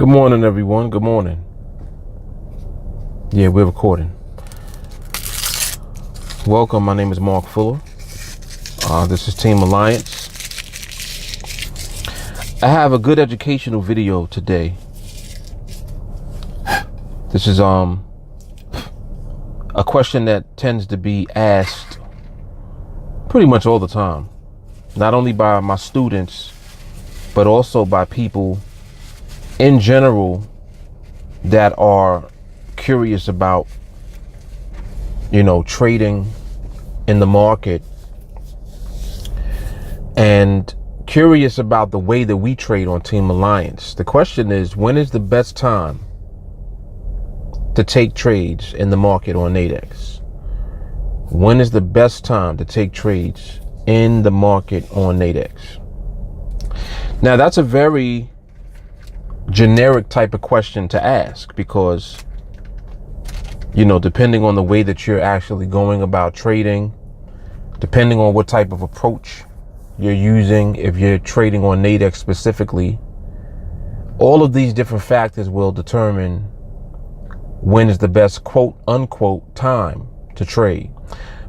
Good morning, everyone. Good morning. Yeah, we're recording. Welcome. My name is Mark Fuller. This is TeamAlliance. I have a good educational video today. This is a question that tends to be asked pretty much all the time, not only by my students, but also by people in general that are curious about, trading in the market and curious about the way that we trade on TeamAlliance. The question is, when is the best time to take trades in the market on NADEX? When is the best time to take trades in the market on NADEX? Now, that's a very generic type of question to ask because, depending on the way that you're actually going about trading, depending on what type of approach you're using, if you're trading on NADEX specifically, all of these different factors will determine when is the best quote unquote time to trade.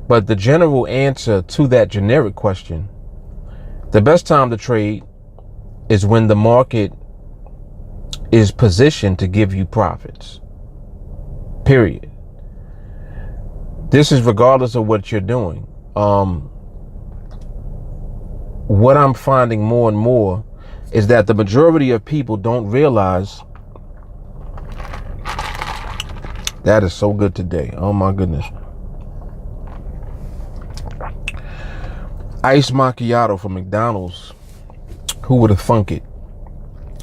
But the general answer to that generic question, the best time to trade is when the market is positioned to give you profits, period. This is regardless of what you're doing. What I'm finding more and more is that the majority of people don't realize. That is so good today. Oh my goodness. Iced macchiato from McDonald's. Who would have thunk it?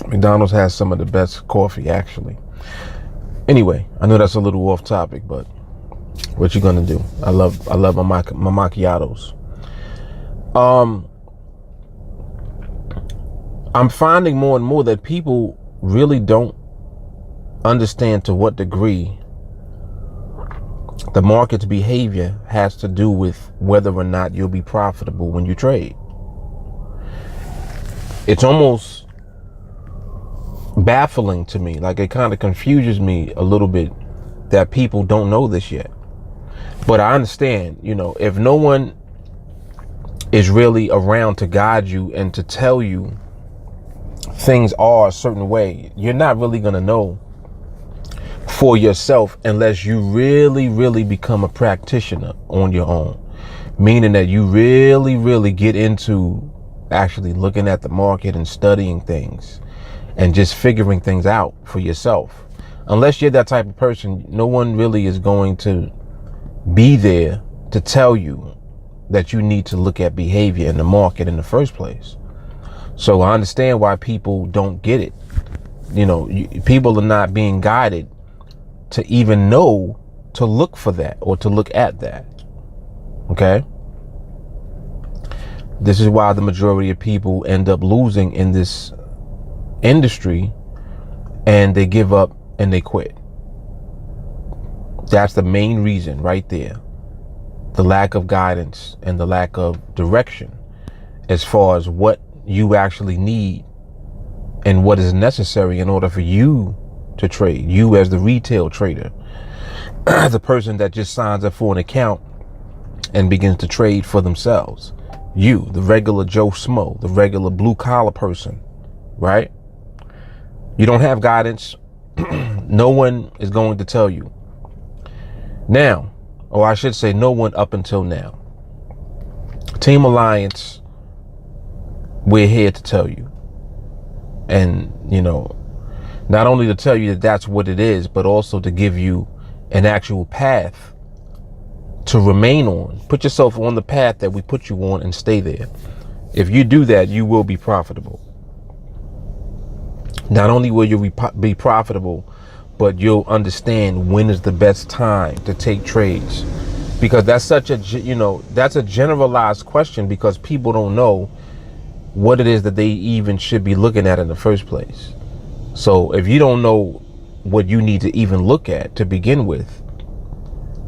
McDonald's has some of the best coffee, actually. Anyway, I know that's a little off topic, but what you gonna do? I love my macchiatos. I'm finding more and more that people really don't understand to what degree the market's behavior has to do with whether or not you'll be profitable when you trade. It's almost baffling to me. Like, it kind of confuses me a little bit that people don't know this yet. But I understand, if no one is really around to guide you and to tell you things are a certain way, you're not really going to know for yourself unless you really, really become a practitioner on your own. Meaning that you really, really get into actually looking at the market and studying things and just figuring things out for yourself. Unless you're that type of person, no one really is going to be there to tell you that you need to look at behavior in the market in the first place. So I understand why people don't get it. People are not being guided to even know to look for that or to look at that. Okay? This is why the majority of people end up losing in this industry, and they give up and they quit. That's the main reason right there. The lack of guidance and the lack of direction as far as what you actually need and what is necessary in order for you to trade. You as the retail trader, the person that just signs up for an account and begins to trade for themselves. You, the regular Joe Schmo, the regular blue collar person, right? You don't have guidance. No one is going to tell you. Now, or I should say no one up until now. TeamAlliance, we're here to tell you. And, not only to tell you that that's what it is, but also to give you an actual path to remain on. Put yourself on the path that we put you on and stay there. If you do that, you will be profitable. Not only will you be profitable, but you'll understand when is the best time to take trades. Because that's such a, that's a generalized question because people don't know what it is that they even should be looking at in the first place. So if you don't know what you need to even look at to begin with,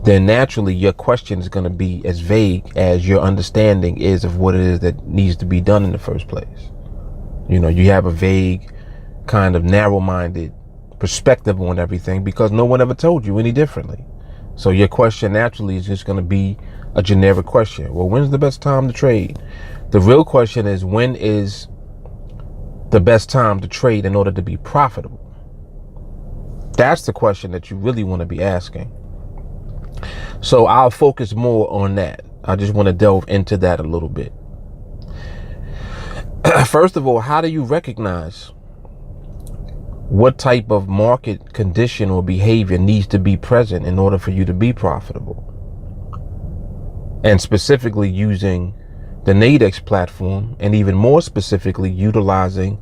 then naturally your question is going to be as vague as your understanding is of what it is that needs to be done in the first place. You have a vague kind of narrow-minded perspective on everything because no one ever told you any differently. So your question naturally is just going to be a generic question. Well, when's the best time to trade? The real question is, when is the best time to trade in order to be profitable? That's the question that you really want to be asking. So I'll focus more on that. I just want to delve into that a little bit. First of all, how do you recognize what type of market condition or behavior needs to be present in order for you to be profitable? And specifically using the NADEX platform, and even more specifically utilizing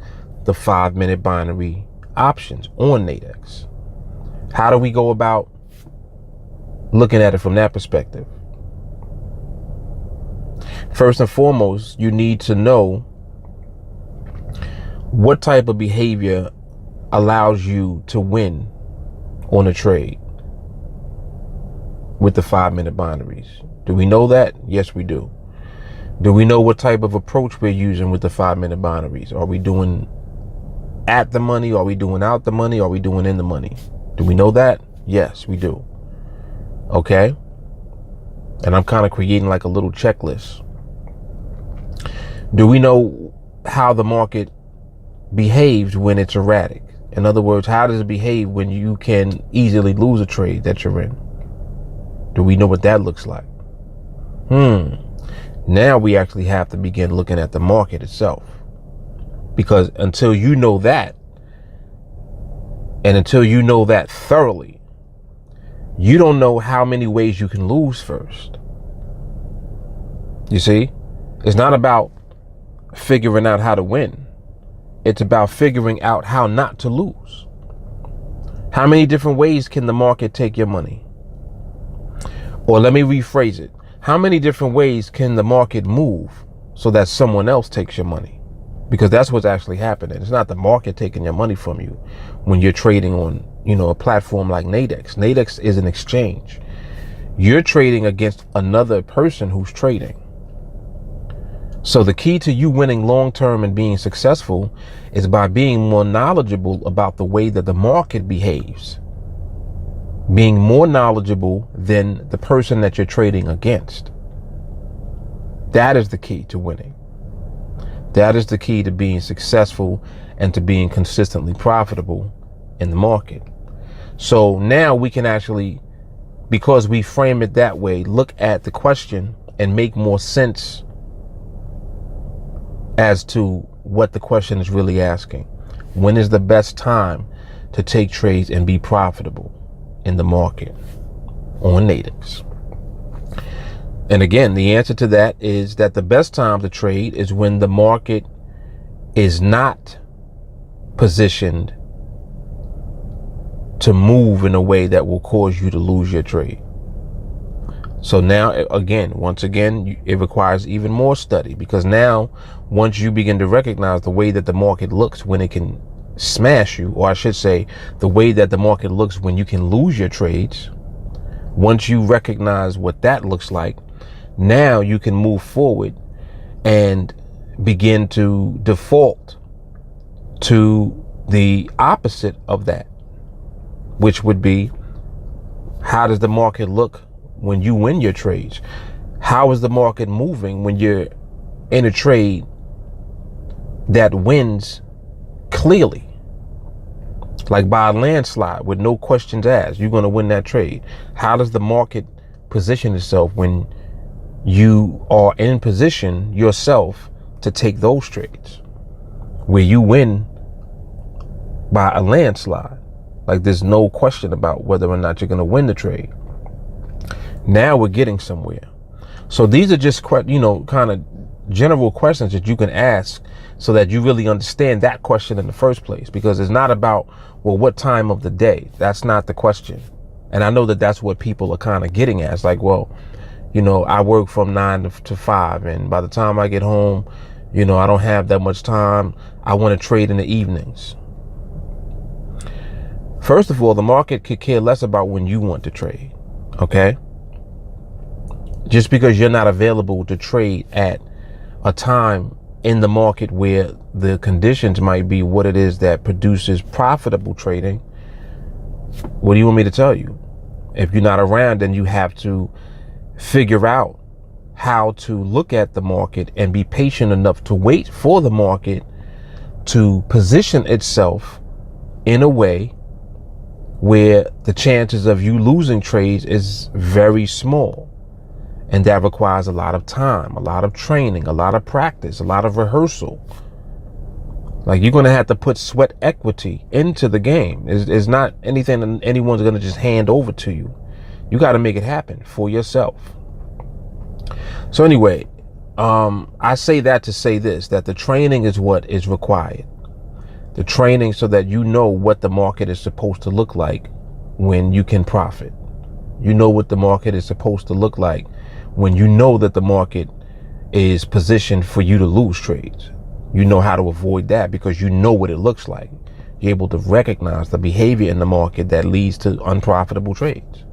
the 5-minute binary options on NADEX. How do we go about looking at it from that perspective? First and foremost, you need to know what type of behavior allows you to win on a trade with the 5-minute binaries. Do we know that? Yes, we do. Do we know what type of approach we're using with the 5-minute binaries? Are we doing at the money? Are we doing out the money? Are we doing in the money? Do we know that? Yes, we do. Okay. And I'm kind of creating like a little checklist. Do we know how the market behaves when it's erratic? In other words, how does it behave when you can easily lose a trade that you're in? Do we know what that looks like? Now we actually have to begin looking at the market itself. Because until you know that, and until you know that thoroughly, you don't know how many ways you can lose first. You see, it's not about figuring out how to win. It's about figuring out how not to lose. How many different ways can the market take your money? Or let me rephrase it. How many different ways can the market move so that someone else takes your money? Because that's what's actually happening. It's not the market taking your money from you when you're trading on, a platform like NADEX. NADEX is an exchange. You're trading against another person who's trading. So the key to you winning long-term and being successful is by being more knowledgeable about the way that the market behaves. Being more knowledgeable than the person that you're trading against. That is the key to winning. That is the key to being successful and to being consistently profitable in the market. So now we can actually, because we frame it that way, look at the question and make more sense as to what the question is really asking. When is the best time to take trades and be profitable in the market on NADEX? And again, the answer to that is that the best time to trade is when the market is not positioned to move in a way that will cause you to lose your trade. So now, once again, it requires even more study, because now once you begin to recognize the way that the market looks when it can smash you, or I should say the way that the market looks when you can lose your trades, once you recognize what that looks like, now you can move forward and begin to default to the opposite of that, which would be, how does the market look when you win your trades? How is the market moving when you're in a trade that wins clearly, like by a landslide with no questions asked? You're going to win that trade. How does the market position itself when you are in position yourself to take those trades where you win by a landslide? Like, there's no question about whether or not you're going to win the trade. Now we're getting somewhere. So these are just, kind of general questions that you can ask so that you really understand that question in the first place. Because it's not about, well, what time of the day? That's not the question. And I know that that's what people are kind of getting at. It's like, well, I work from 9 to 5, and by the time I get home, I don't have that much time. I want to trade in the evenings. First of all, the market could care less about when you want to trade, okay? Just because you're not available to trade at a time in the market where the conditions might be what it is that produces profitable trading, what do you want me to tell you? If you're not around, then you have to figure out how to look at the market and be patient enough to wait for the market to position itself in a way where the chances of you losing trades is very small. And that requires a lot of time, a lot of training, a lot of practice, a lot of rehearsal. Like, you're going to have to put sweat equity into the game. It's not anything that anyone's going to just hand over to you. You got to make it happen for yourself. So anyway, I say that to say this, that the training is what is required. The training so that you know what the market is supposed to look like when you can profit. You know what the market is supposed to look like when you know that the market is positioned for you to lose trades. You know how to avoid that because you know what it looks like. You're able to recognize the behavior in the market that leads to unprofitable trades.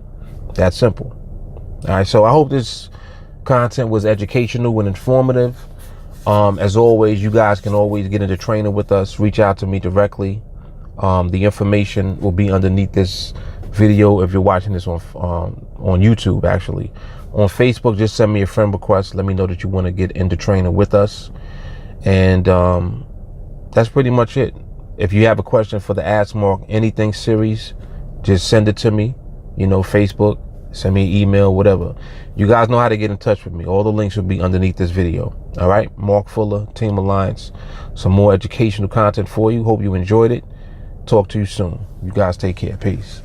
That's simple. All right, so I hope this content was educational and informative. As always, you guys can always get into training with us. Reach out to me directly. The information will be underneath this video if you're watching this on YouTube, actually. On Facebook, just send me a friend request. Let me know that you want to get into training with us. And that's pretty much it. If you have a question for the Ask Mark Anything series, just send it to me. You know, Facebook, send me an email, whatever. You guys know how to get in touch with me. All the links will be underneath this video. All right, Mark Fuller, TeamAlliance. Some more educational content for you. Hope you enjoyed it. Talk to you soon. You guys take care. Peace.